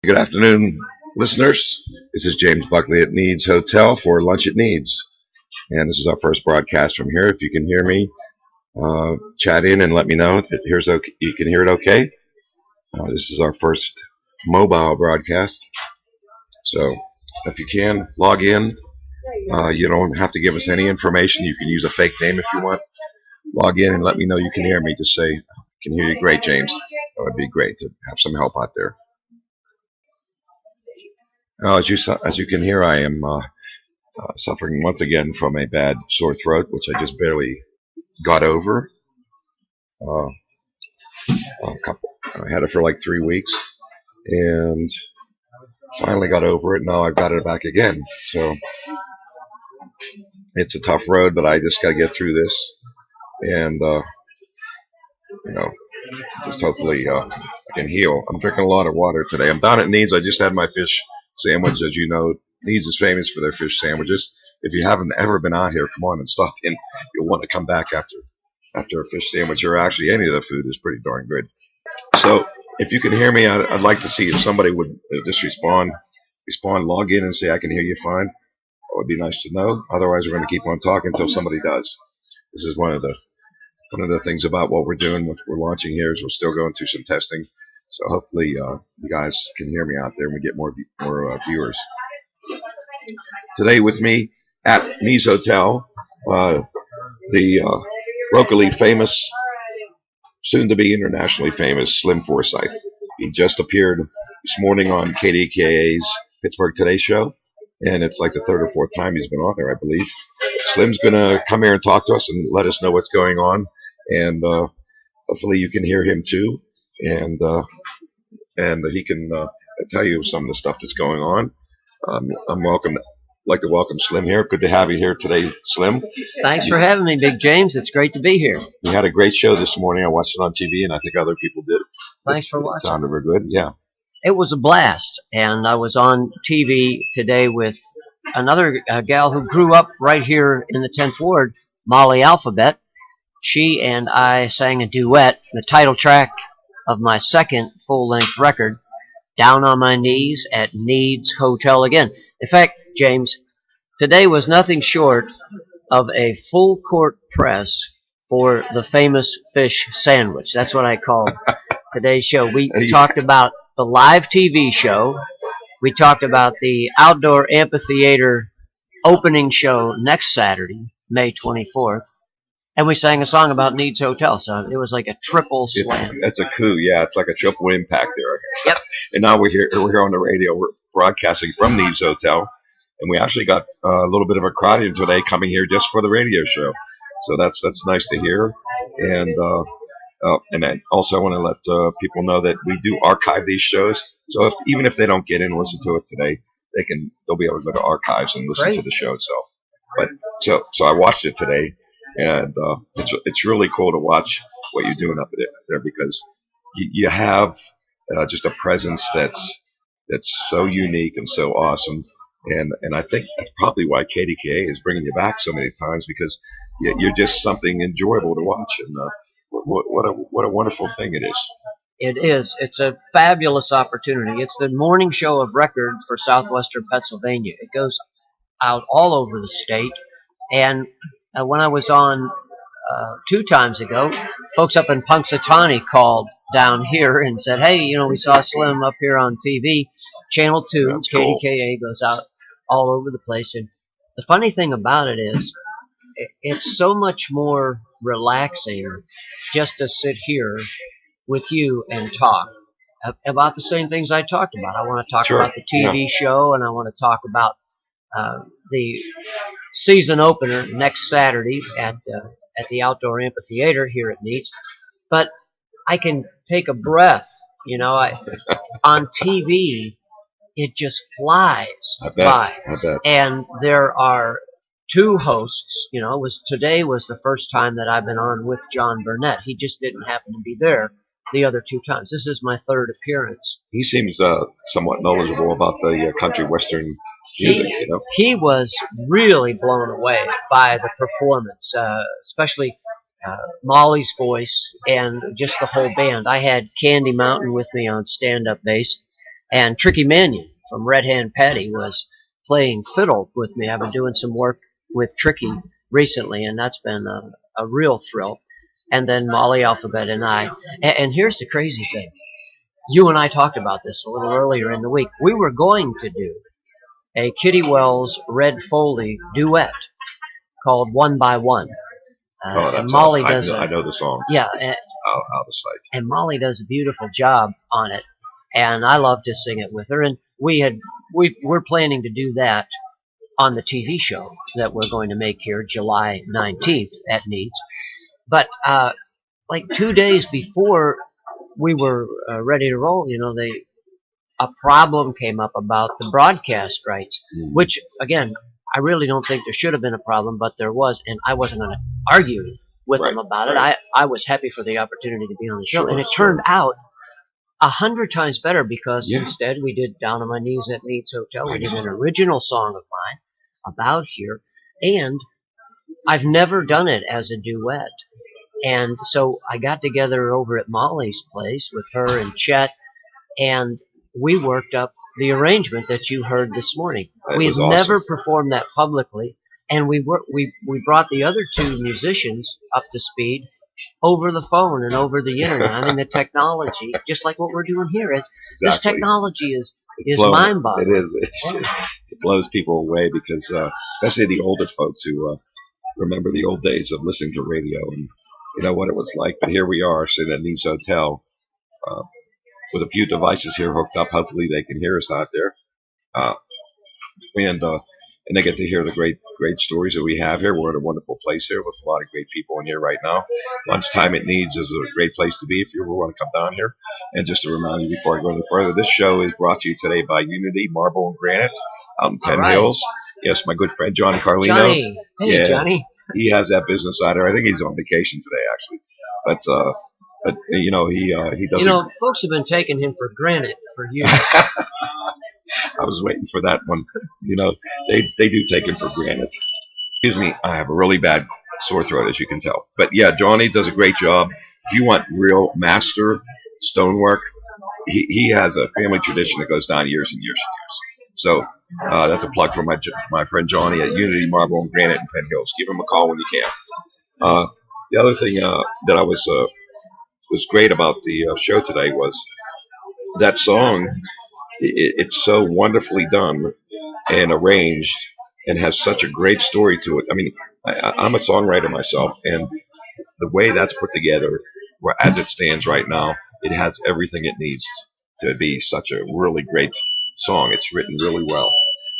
Good afternoon, listeners. This is James Buckley at Nied's Hotel for Lunch at Nied's. And this is our first broadcast from here. If you can hear me, chat in and let me know if you can hear it okay. This is our first mobile broadcast. So if you can, log in. You don't have to give us any information. You can use a fake name if you want. Log in and let me know you can hear me. Just say, I can hear you great, James. That would be great to have some help out there. As you can hear, I am suffering once again from a bad sore throat, which I just barely got over. I had it for like 3 weeks, and finally got over it. Now I've got it back again. So it's a tough road, but I just got to get through this, and just hopefully I can heal. I'm drinking a lot of water today. I'm down at Nied's. I just had my fish sandwich. As you know, Nied's is famous for their fish sandwiches. If you haven't ever been out here, come on and stop in. You'll want to come back after a fish sandwich, or actually any of the food is pretty darn good. So if you can hear me, I'd like to see if somebody would just respond, log in and say I can hear you fine. That would be nice to know. Otherwise, we're going to keep on talking until somebody does. This is one of the things about what we're doing, what we're launching here, is we're still going through some testing. So hopefully you guys can hear me out there and we get more viewers. Today with me at Nied's Hotel, the locally famous, soon-to-be internationally famous Slim Forsyth. He just appeared this morning on KDKA's Pittsburgh Today show, and it's like the third or fourth time he's been on there, I believe. Slim's going to come here and talk to us and let us know what's going on, and hopefully you can hear him too, and he can tell you some of the stuff that's going on. I'd like to welcome Slim here. Good to have you here today, Slim. Thanks for having me, Big James. It's great to be here. You had a great show this morning. I watched it on TV, and I think other people did. Thanks for watching. It sounded very good, yeah. It was a blast, and I was on TV today with another gal who grew up right here in the 10th Ward, Molly Alphabet. She and I sang a duet, the title track of my second full-length record, Down on My Knees at Nied's Hotel again. In fact, James, today was nothing short of a full-court press for the famous fish sandwich. That's what I called today's show. We talked about the live TV show. We talked about the outdoor amphitheater opening show next Saturday, May 24th. And we sang a song about Nied's Hotel, so it was like a triple slam. It's a coup, yeah. It's like a triple impact there. Yep. And now we're here on the radio. We're broadcasting from Nied's Hotel, and we actually got a little bit of a crowd in today coming here just for the radio show. So that's nice to hear. And then also I want to let people know that we do archive these shows. So even if they don't get in and listen to it today, they'll be able to go to archives and listen to the show itself. But so I watched it today. And it's really cool to watch what you're doing up there, because you have just a presence that's so unique and so awesome, and I think that's probably why KDKA is bringing you back so many times, because you're just something enjoyable to watch, and what a wonderful thing it is. It is. It's a fabulous opportunity. It's the morning show of record for southwestern Pennsylvania. It goes out all over the state, and when I was on 2 times ago, folks up in Punxsutawney called down here and said, hey, we saw Slim up here on TV. Channel 2, that's KDKA, cool. Goes out all over the place. And the funny thing about it is it's so much more relaxing just to sit here with you and talk about the same things I talked about. I want to talk about the TV show, and I want to talk about the season opener next Saturday at the outdoor amphitheater here at Nied's. But I can take a breath. On TV, it just flies by. I bet. And there are 2 hosts. Today was the first time that I've been on with John Burnett. He just didn't happen to be there the other 2 times. This is my 3rd appearance. He seems somewhat knowledgeable about the country western music. He was really blown away by the performance, especially Molly's voice and just the whole band. I had Candy Mountain with me on stand-up bass, And Tricky Mannion from Red Hand Patty was playing fiddle with me. I've been doing some work with Tricky recently, and that's been a real thrill. And then Molly Alphabet and I. And here's the crazy thing. You and I talked about this a little earlier in the week. We were going to do a Kitty Wells Red Foley duet called One by One. Oh, that's and Molly awesome. does I know the song. Yeah, it's out of sight. And Molly does a beautiful job on it, and I love to sing it with her. And we're planning to do that on the TV show that we're going to make here July 19th at Nied's. But like 2 days before we were ready to roll, a problem came up about the broadcast rights, which, again, I really don't think there should have been a problem, but there was, and I wasn't going to argue with them about it. I was happy for the opportunity to be on the show, and it turned out 100 times better because instead we did Down on My Knees at Nied's Hotel. We did an original song of mine about here, and I've never done it as a duet. And so I got together over at Molly's place with her and Chet, and we worked up the arrangement that you heard this morning. We had never performed that publicly, and we brought the other two musicians up to speed over the phone and over the internet. I mean, the technology, just like what we're doing here, this technology is mind-boggling. It is. It blows people away because, especially the older folks who remember the old days of listening to radio and what it was like. But here we are sitting at Nied's Hotel with a few devices here hooked up. Hopefully they can hear us out there. And they get to hear the great stories that we have here. We're in a wonderful place here with a lot of great people in here right now. Lunchtime at Nied's is a great place to be if you ever want to come down here. And just to remind you before I go any further, this show is brought to you today by Unity Marble and Granite out in Penn Hills. Yes, my good friend Johnny Carlino. Johnny. Hey, Johnny. He has that business out there. I think he's on vacation today, actually. But he doesn't. Folks have been taking him for granted for years. I was waiting for that one. They do take him for granted. Excuse me, I have a really bad sore throat, as you can tell. But yeah, Johnny does a great job. If you want real master stonework, he has a family tradition that goes down years and years and years. So that's a plug for my friend Johnny at Unity Marble and Granite in Penn Hills. Give him a call when you can. The other thing that I was great about the show today was that song. It's so wonderfully done and arranged and has such a great story to it. I mean, I'm a songwriter myself, and the way that's put together, as it stands right now, it has everything it needs to be such a really great song. It's written really well.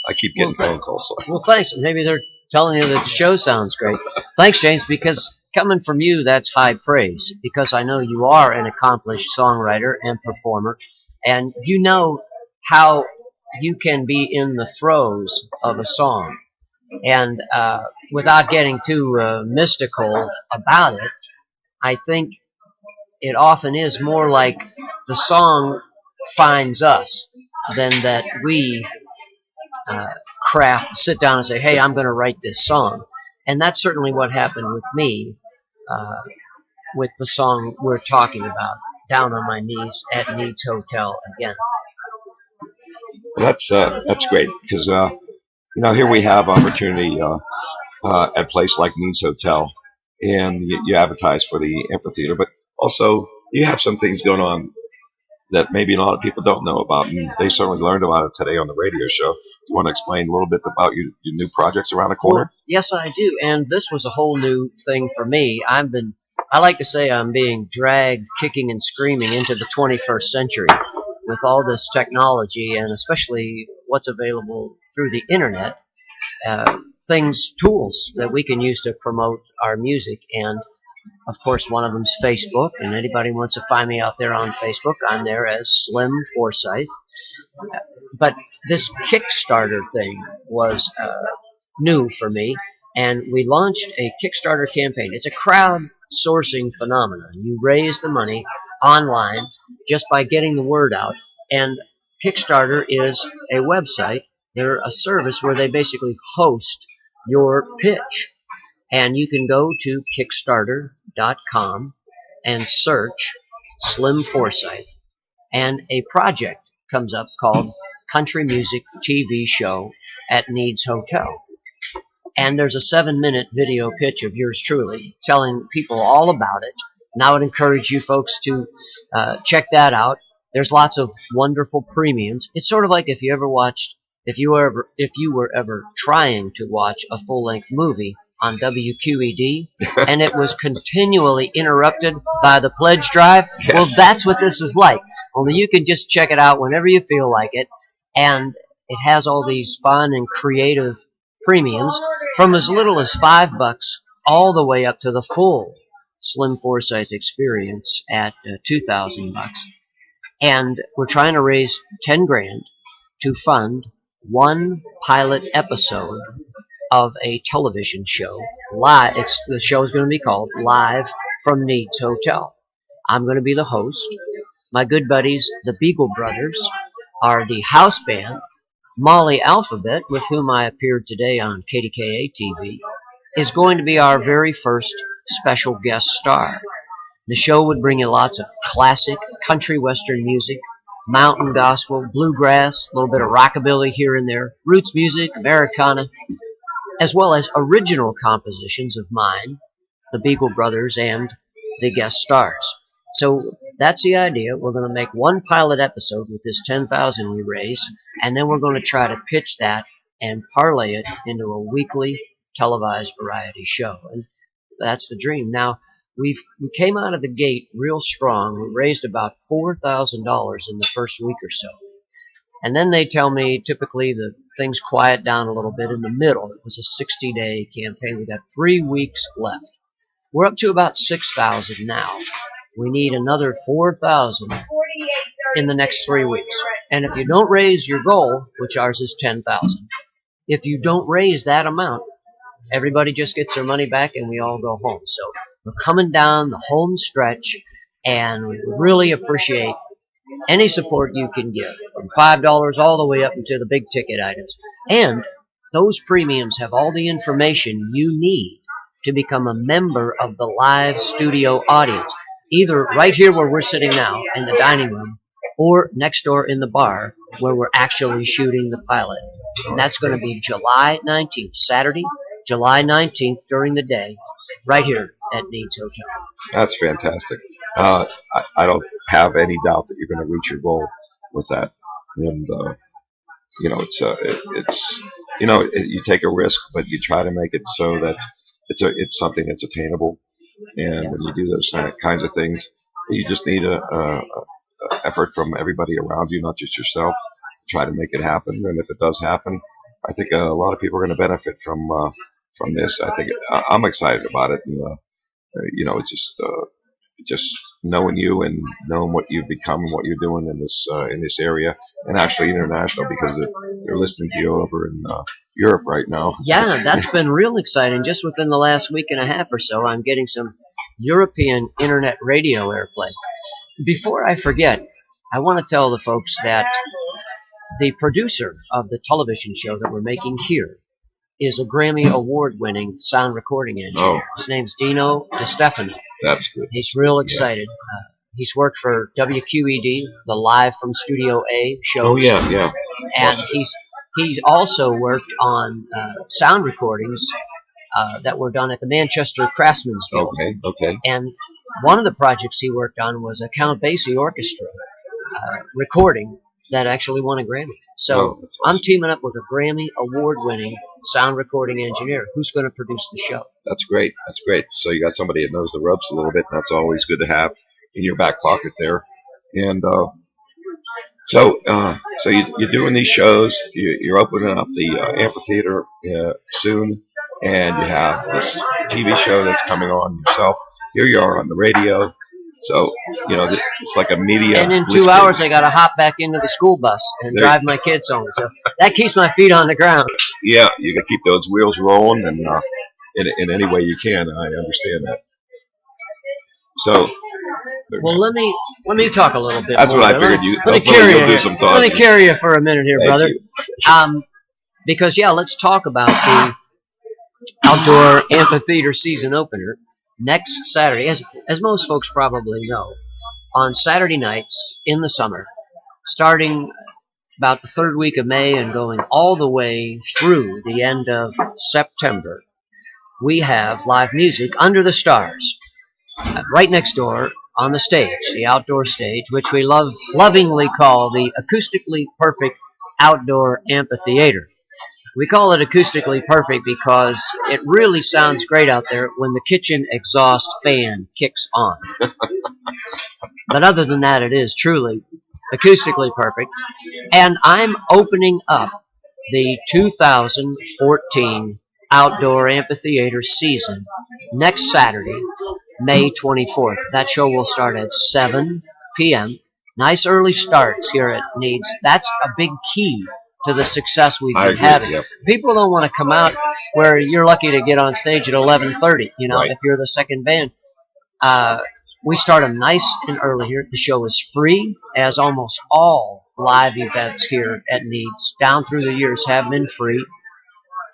I keep getting phone calls. So. Well, thanks. Maybe they're telling you that the show sounds great. Thanks, James, because coming from you, that's high praise, because I know you are an accomplished songwriter and performer, and you know how you can be in the throes of a song. And without getting too mystical about it, I think it often is more like the song finds us than that we sit down and say, hey, I'm going to write this song. And that's certainly what happened with me with the song we're talking about, Down on My Knees at Nied's Hotel again. Well, that's great because here we have opportunity at a place like Nied's Hotel, and you advertise for the amphitheater, but also you have some things going on that maybe a lot of people don't know about, and they certainly learned about it today on the radio show. Do you want to explain a little bit about your new projects around the corner? Well, yes, I do, and this was a whole new thing for me. I like to say I'm being dragged kicking and screaming into the 21st century with all this technology, and especially what's available through the internet, tools that we can use to promote our music. And of course, one of them's Facebook, and anybody wants to find me out there on Facebook, I'm there as Slim Forsyth. But this Kickstarter thing was new for me, and we launched a Kickstarter campaign. It's a crowdsourcing phenomenon. You raise the money online just by getting the word out, and Kickstarter is a website. They're a service where they basically host your pitch. And you can go to Kickstarter.com and search Slim Forsyth, and a project comes up called Country Music TV Show at Nied's Hotel. And there's a 7-minute video pitch of yours truly telling people all about it. And I would encourage you folks to check that out. There's lots of wonderful premiums. It's sort of like if you were ever trying to watch a full-length movie on WQED and it was continually interrupted by the pledge drive. Yes. Well, that's what this is like. Only you can just check it out whenever you feel like it. And it has all these fun and creative premiums from as little as $5 all the way up to the full Slim Forsyth experience at $2,000. And we're trying to raise 10 grand to fund one pilot episode of a television show. The show is going to be called Live from Nied's Hotel. I'm going to be the host. My good buddies, the Beagle Brothers, are the house band. Molly Alphabet, with whom I appeared today on KDKA TV, is going to be our very first special guest star. The show would bring you lots of classic country western music, mountain gospel, bluegrass, a little bit of rockabilly here and there, roots music, Americana, as well as original compositions of mine, the Beagle Brothers, and the guest stars. So that's the idea. We're going to make one pilot episode with this $10,000 we raise, and then we're going to try to pitch that and parlay it into a weekly televised variety show. And that's the dream. Now, we came out of the gate real strong. We raised about $4,000 in the first week or so. And then they tell me typically the things quiet down a little bit in the middle. It was a 60-day campaign. We got 3 weeks left. We're up to about 6,000 now. We need another 4,000 in the next 3 weeks. And if you don't raise your goal, which ours is 10,000, if you don't raise that amount, everybody just gets their money back and we all go home. So we're coming down the home stretch, and we really appreciate any support you can give, from $5 all the way up into the big ticket items. And those premiums have all the information you need to become a member of the live studio audience, either right here where we're sitting now in the dining room, or next door in the bar where we're actually shooting the pilot. And that's going to be July 19th, Saturday, July 19th during the day, right here at Nied's Hotel. That's fantastic. I don't have any doubt that you're going to reach your goal with that. And you take a risk, but you try to make it so that it's something that's attainable. And when you do those kinds of things, you just need a effort from everybody around you, not just yourself, to try to make it happen. And if it does happen, I think a lot of people are going to benefit from this. I think I'm excited about it. And, it's just knowing you and knowing what you've become and what you're doing in this area, and actually international, because they're listening to you over in Europe right now. Yeah, that's been real exciting. Just within the last week and a half or so, I'm getting some European internet radio airplay. Before I forget, I want to tell the folks that the producer of the television show that we're making here is a Grammy Award-winning sound recording engineer. Oh. His name's Dino DeStefano. That's good. He's real excited. He's worked for WQED, the Live from Studio A show. Oh, yeah. And he's also worked on sound recordings that were done at the Manchester Craftsmen's Guild. Okay. And one of the projects he worked on was a Count Basie orchestra recording that actually won a Grammy. So awesome. I'm teaming up with a Grammy Award-winning sound recording engineer who's going to produce the show. That's great. So you got somebody that knows the ropes a little bit, and that's always good to have in your back pocket there. And so you're doing these shows. You're opening up the amphitheater soon, and you have this TV show that's coming on yourself. Here you are on the radio. So, it's like a media. And in 2 hours, I got to hop back into the school bus and drive my kids home. So that keeps my feet on the ground. Yeah, you got to keep those wheels rolling, and in any way you can. I understand that. So, well, let me talk a little bit. That's more. what I figured. Let me carry you. Do some talking. Let me carry you for a minute here, Thank brother. you. Because let's talk about the outdoor amphitheater season opener next Saturday. As most folks probably know, on Saturday nights in the summer, starting about the third week of May and going all the way through the end of September, we have live music under the stars, right next door on the stage, the outdoor stage, which we lovingly call the acoustically perfect outdoor amphitheater. We call it acoustically perfect because it really sounds great out there when the kitchen exhaust fan kicks on. But other than that, it is truly acoustically perfect. And I'm opening up the 2014 outdoor amphitheater season next Saturday, May 24th. That show will start at 7 p.m. Nice early starts here at Nied's. That's a big key to the success we've been having. Yep. People don't want to come out where you're lucky to get on stage at 11:30. You know, Right. if you're the second band. We start them nice and early here. The show is free, as almost all live events here at Nied's down through the years have been free.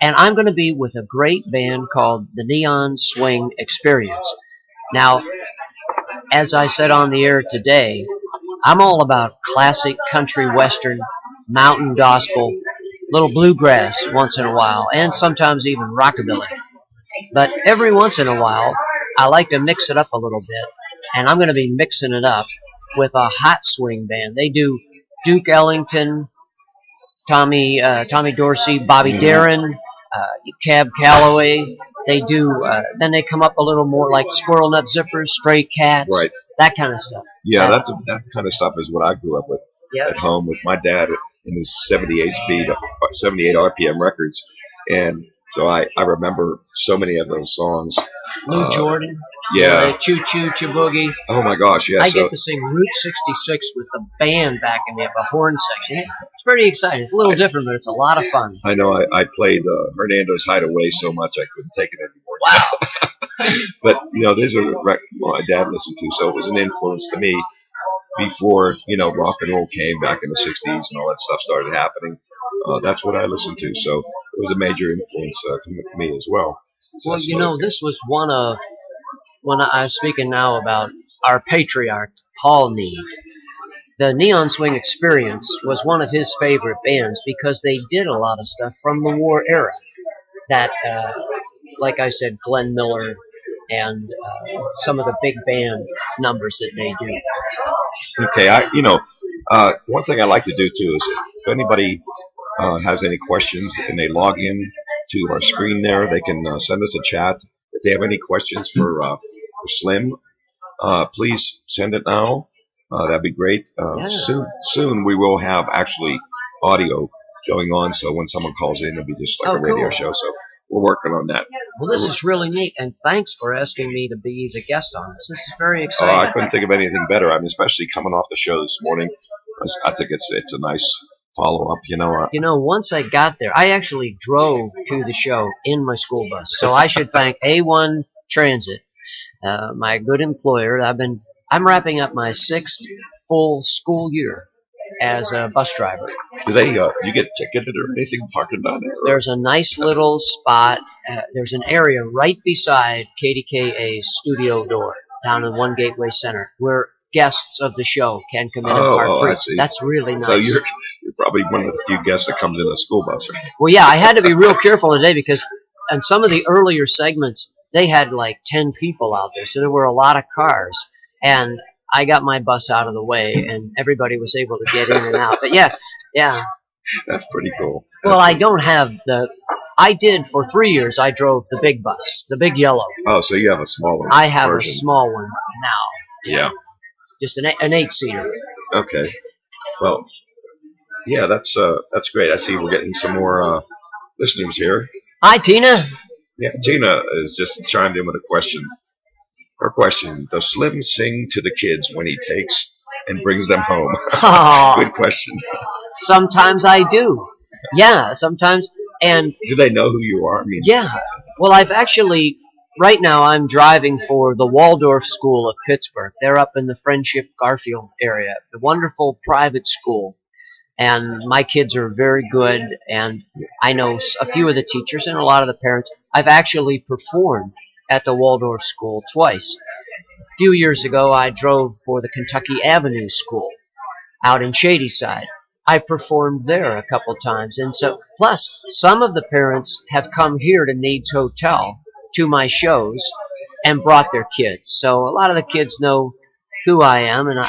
And I'm going to be with a great band called the Neon Swing Experience. Now, as I said on the air today, I'm all about classic country western, mountain gospel, little bluegrass once in a while, and sometimes even rockabilly. But every once in a while, I like to mix it up a little bit, and I'm going to be mixing it up with a hot swing band. They do Duke Ellington, Tommy Dorsey, Bobby Darin, Cab Calloway. They do. Then they come up a little more like Squirrel Nut Zippers, Stray Cats, Right. that kind of stuff. Yeah, that kind of stuff is what I grew up with Yep. at home with my dad in his 78 speed, 78 RPM records, and so I remember so many of those songs. Lou Jordan. Yeah. Choo Choo Boogie. Oh my gosh, yeah. I So get to sing Route 66 with the band backing me up, a horn section. It's pretty exciting. It's a little different, but it's a lot of fun. I know I played Hernando's Hideaway so much I couldn't take it anymore. Wow. But these are records my dad listened to, so it was an influence to me before rock and roll came back in the '60s and all that stuff started happening. That's what I listened to, so it was a major influence for me as well. So Well, this was one of, when I'm speaking now about our patriarch, Paul Nied. The Neon Swing Experience was one of his favorite bands because they did a lot of stuff from the war era. That, like I said, Glenn Miller and some of the big band numbers that they do. Okay, one thing I like to do too is if anybody has any questions and they log in to our screen there, they can send us a chat. If they have any questions for Slim, please send it now. That'd be great. Yeah. Soon we will have actually audio going on, so when someone calls in, it'll be just like a radio cool. show. So we're working on that. Well, this is really neat, and thanks for asking me to be the guest on this. This is very I exciting. couldn't think of anything better. I mean, especially coming off the show this morning, I think it's a nice follow up. Once I got there, I actually drove to the show in my school bus. So I should thank A1 Transit, my good employer. I'm wrapping up my 6th full school year as a bus driver. Do they you get ticketed or anything parking down there? There's a nice little spot. There's an area right beside KDKA's studio door down in One Gateway Center where guests of the show can come in and park free. I see. That's really nice. So you're probably one of the few guests that comes in a school bus, right? Well, yeah, I had to be real careful today because on some of the earlier segments, they had like 10 people out there. So there were a lot of cars. And I got my bus out of the way, and everybody was able to get in and out. But yeah. That's pretty cool. Well, I don't have I did for 3 years, I drove the big bus, the big yellow. Oh, so you have a smaller I have version. a small one now. Yeah. Just an 8-seater. Okay. Well, yeah, that's great. I see we're getting some more listeners here. Hi, Tina. Yeah, Tina is just chimed in with a question. Her question: does Slim sing to the kids when he takes and brings them home? Oh, Good question. sometimes I do. Yeah, sometimes. And Do they know who you are? I mean, yeah, well, I've actually, right now I'm driving for the Waldorf School of Pittsburgh. They're up in the Friendship Garfield area, the wonderful private school. And my kids are very good, and I know a few of the teachers and a lot of the parents. I've actually performed at the Waldorf School twice. A few years ago, I drove for the Kentucky Avenue School. out in Shadyside. I performed there a couple times, and so plus some of the parents have come here to Nied's Hotel to my shows and brought their kids. So a lot of the kids know who I am, and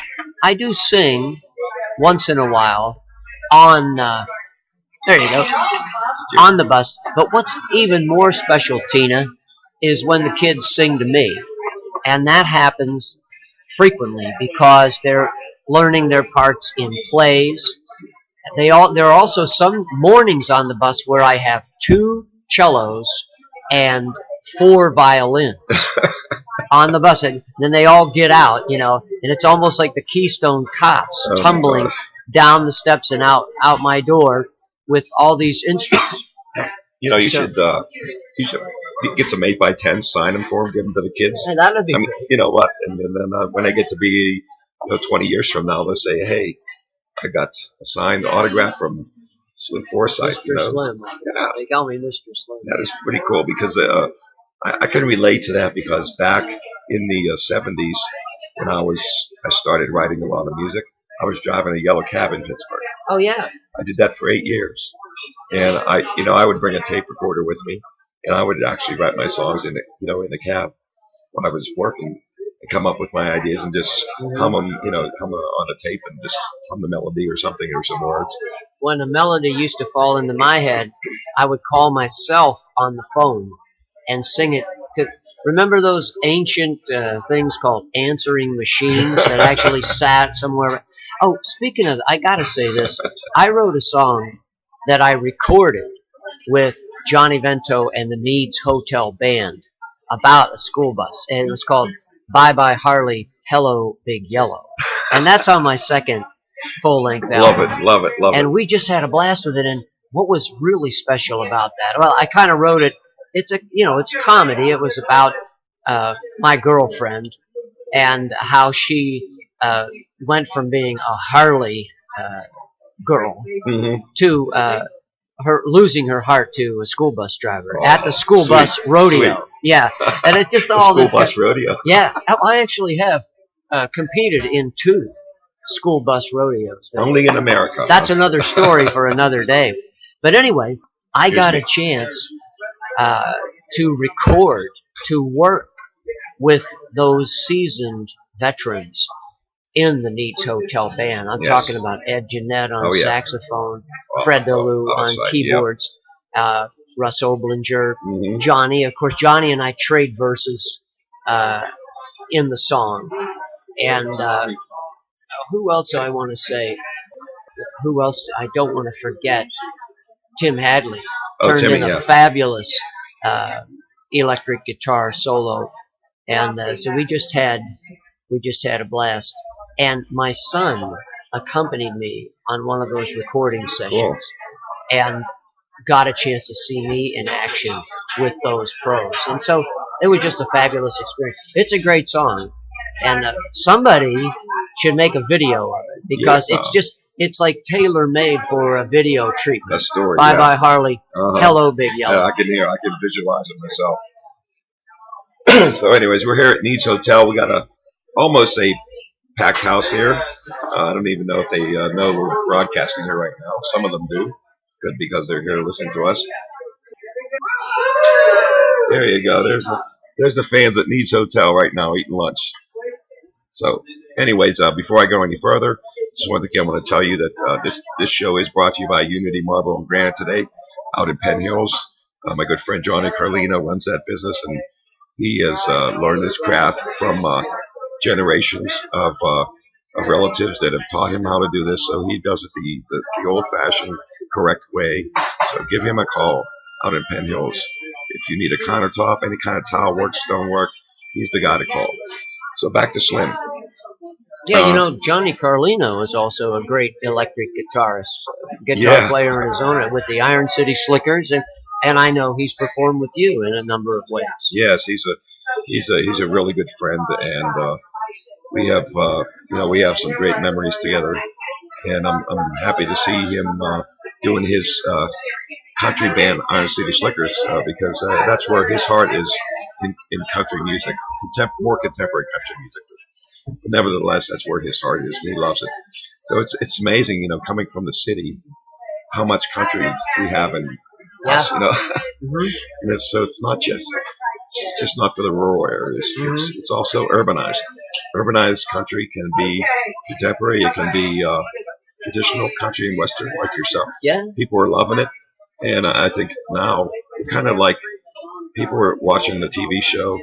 I do sing once in a while on there you go, on the bus. But what's even more special, Tina, is when the kids sing to me, and that happens frequently because they're learning their parts in plays. There are also some mornings on the bus where I have 2 cellos and 4 violins on the bus, and then they all get out, and it's almost like the Keystone Cops tumbling down the steps and out my door with all these instruments. You should get some 8x10, sign them for them, give them to the kids. And that'd be great. You know what? And then when I get to be 20 years from now, they'll say, "Hey, I got a signed autograph from Slim Forsythe." Mr. Slim. Yeah. They call me Mr. Slim. That is pretty cool because I can relate to that because back in the 70s when I started writing a lot of music, I was driving a yellow cab in Pittsburgh. Oh yeah. I did that for 8 years, and I would bring a tape recorder with me, and I would actually write my songs in the cab while I was working, and come up with my ideas and just hum them, hum on a tape and just hum the melody or something or some words. When a melody used to fall into my head, I would call myself on the phone and sing it. Remember those ancient things called answering machines that actually sat somewhere? Oh, speaking of, I gotta say this. I wrote a song that I recorded with Johnny Vento and the Nied's Hotel Band about a school bus, and it was called "Bye Bye Harley, Hello Big Yellow," and that's on my second full-length album. Love it. And we just had a blast with it. And what was really special about that? Well, I kind of wrote it. It's it's comedy. It was about my girlfriend and how she went from being a Harley girl to her losing her heart to a school bus driver at the school bus rodeo. Sweet. Yeah, and it's just all this. School bus rodeo. Yeah, I actually have competed in 2 school bus rodeos. Only in America. That's another story for another day. But anyway, I got a chance to record, to work with those seasoned veterans in the Nied's Hotel Band. I'm talking about Ed Jeanette on saxophone, Fred DeLue on keyboards, Russ Oblinger, Johnny. Of course, Johnny and I trade verses in the song. And who else do I want to say? Who else I don't want to forget? Tim Hadley turned in a fabulous electric guitar solo. And so we just had a blast. And my son accompanied me on one of those recording sessions and got a chance to see me in action with those pros. And so it was just a fabulous experience. It's a great song. And somebody should make a video of it because it's like tailor-made for a video treatment. That story. Bye Bye Harley. Hello Big Yellow. Yeah, I can visualize it myself. So anyways, we're here at Nied's Hotel. We got almost a packed house here. I don't even know if they know we're broadcasting here right now. Some of them do. Good, because they're here listening to us. There you go. There's the fans at Nied's Hotel right now eating lunch. So anyways, before I go any further, just want to tell you that this show is brought to you by Unity Marble and Granite today out in Penn Hills. My good friend Johnny Carlino runs that business, and he has learned his craft from generations of relatives that have taught him how to do this. So he does it the old-fashioned, correct way. So give him a call out in Penn Hills. If you need a countertop, any kind of tile work, stonework, he's the guy to call. So back to Slim. Yeah, Johnny Carlino is also a great electric guitarist, guitar player in his own with the Iron City Slickers, and I know he's performed with you in a number of ways. Yes, he's a really good friend, and we have some great memories together, and I'm happy to see him doing his country band Iron City Slickers because that's where his heart is in country music, more contemporary country music. But nevertheless, that's where his heart is, and he loves it. So it's amazing, coming from the city, how much country we have in us, Hmm. and it's not just not for the rural areas. It's also urbanized. Urbanized country can be contemporary. It can be traditional country and western, like yourself. Yeah. People are loving it, and I think now kind of like people are watching the TV show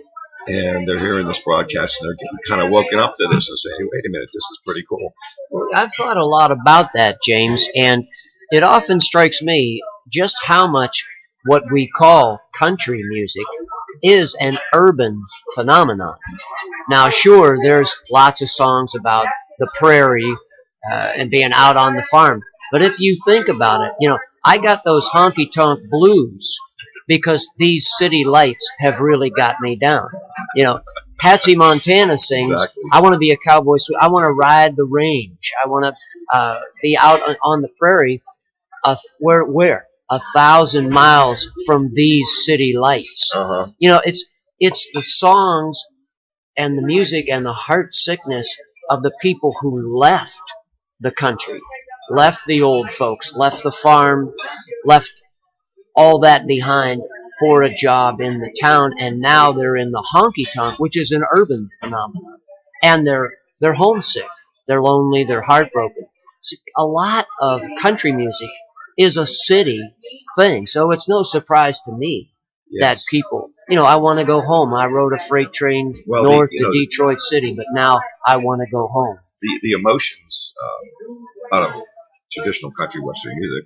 and they're hearing this broadcast and they're getting kind of woken up to this and saying, "Wait a minute, this is pretty cool." I've thought a lot about that, James, and it often strikes me just how much what we call country music is an urban phenomenon. Now, sure, there's lots of songs about the prairie and being out on the farm, but if you think about it, I got those honky tonk blues because these city lights have really got me down. You know, Patsy Montana sings, Exactly. "I want to be a cowboy. I want to ride the range. I want to be out on the prairie." Where 1,000 miles from these city lights. Uh-huh. It's the songs and the music and the heart sickness of the people who left the country, left the old folks, left the farm, left all that behind for a job in the town, and now they're in the honky tonk, which is an urban phenomenon, and they're homesick, they're lonely, they're heartbroken. So a lot of country music is a city thing, so it's no surprise to me that Yes. people, I want to go home. I rode a freight train Well, north to Detroit City, but now I want to go home. the emotions out of traditional country western music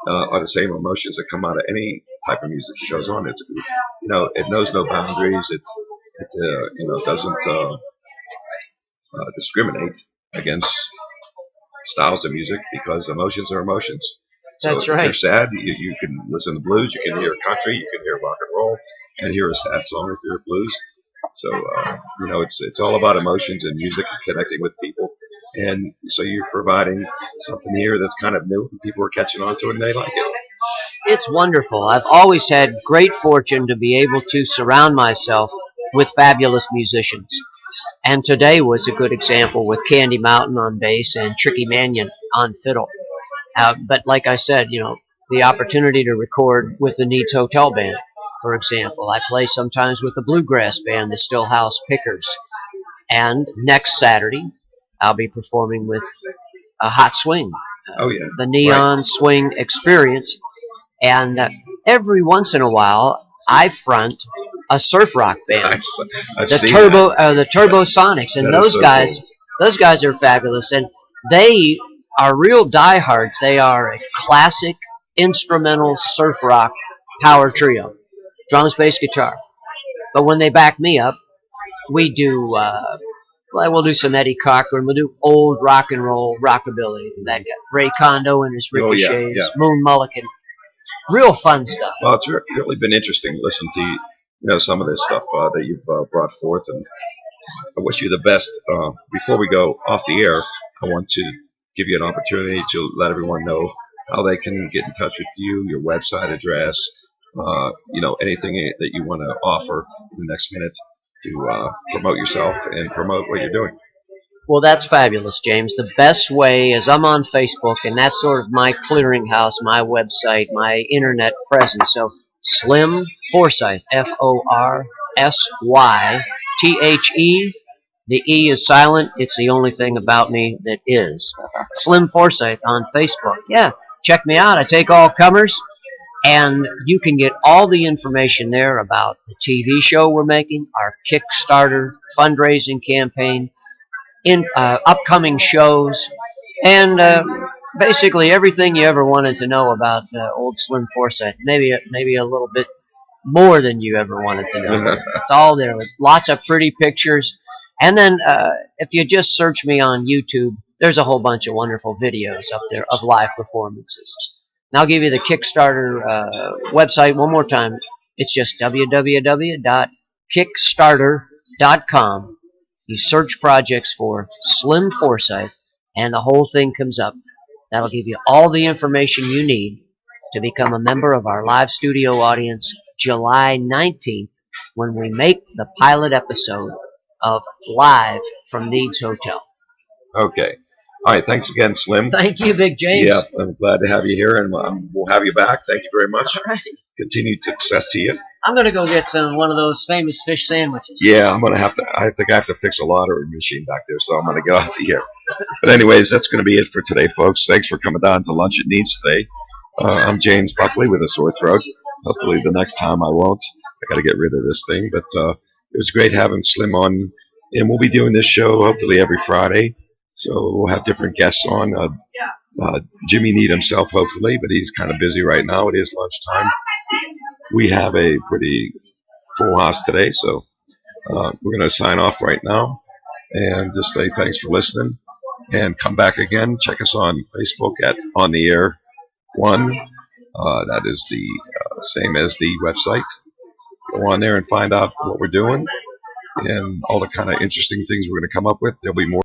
are the same emotions that come out of any type of music that goes on. It knows no boundaries. It doesn't discriminate against styles of music because emotions are emotions. So That's if right. you're sad, you can listen to blues. You can hear country. You can hear rock and roll, and hear a sad song if you're blues. So it's all about emotions and music and connecting with people. And so you're providing something here that's kind of new, and people are catching on to it, and they like it. It's wonderful. I've always had great fortune to be able to surround myself with fabulous musicians. And today was a good example with Candy Mountain on bass and Tricky Mannion on fiddle. But like I said, the opportunity to record with the Nied's Hotel Band, for example. I play sometimes with the bluegrass band, the Stillhouse Pickers. And next Saturday, I'll be performing with a Hot Swing, Oh yeah, the Neon Swing Experience. And every once in a while, I front a surf rock band, I've the seen the Turbo Sonics, and That is those so guys, cool. those guys are fabulous, and they are real diehards. They are a classic instrumental surf rock power trio, drums, bass, guitar. But when they back me up, we do. We'll do some Eddie Cochran. We'll do old rock and roll rockabilly. That guy, Ray Kondo and his Oh, yeah, ricochets, yeah. Moon Mullican. Real fun stuff. Well, it's really been interesting to listen to some of this stuff that you've brought forth, and I wish you the best. Before we go off the air, I want to give you an opportunity to let everyone know how they can get in touch with you, your website address, anything that you want to offer in the next minute to promote yourself and promote what you're doing. Well, that's fabulous, James. The best way is I'm on Facebook, and that's sort of my clearinghouse, my website, my internet presence. So Slim Forsythe, Forsythe. The E is silent. It's the only thing about me that is. Slim Forsythe on Facebook. Yeah, check me out. I take all comers, and you can get all the information there about the TV show we're making, our Kickstarter fundraising campaign, in upcoming shows, and basically everything you ever wanted to know about old Slim Forsythe. Maybe a little bit more than you ever wanted to know. It's all there with lots of pretty pictures. And then if you just search me on YouTube, there's a whole bunch of wonderful videos up there of live performances. And I'll give you the Kickstarter website one more time. It's just www.kickstarter.com. You search projects for Slim Forsythe, and the whole thing comes up. That'll give you all the information you need to become a member of our live studio audience July 19th when we make the pilot episode of Live from Nied's Hotel. Okay. All right, thanks again, Slim. Thank you, Big James. Yeah, I'm glad to have you here, and we'll have you back. Thank you very much. All right. Continued success to you. I'm gonna go get one of those famous fish sandwiches. Yeah, I'm gonna have to. I think I have to fix a lottery machine back there, so I'm gonna go out here. But anyways, that's gonna be it for today, folks. Thanks for coming down to Lunch at Needs today. I'm James Buckley with a sore throat. Hopefully, the next time I won't. I got to get rid of this thing, but it was great having Slim on, and we'll be doing this show hopefully every Friday. So we'll have different guests on. Jimmy Nied himself, hopefully, but he's kind of busy right now. It is lunchtime. We have a pretty full house today, so we're going to sign off right now and just say thanks for listening. And come back again. Check us on Facebook at On the Air 1. That is the same as the website. Go on there and find out what we're doing and all the kind of interesting things we're going to come up with. There'll be more.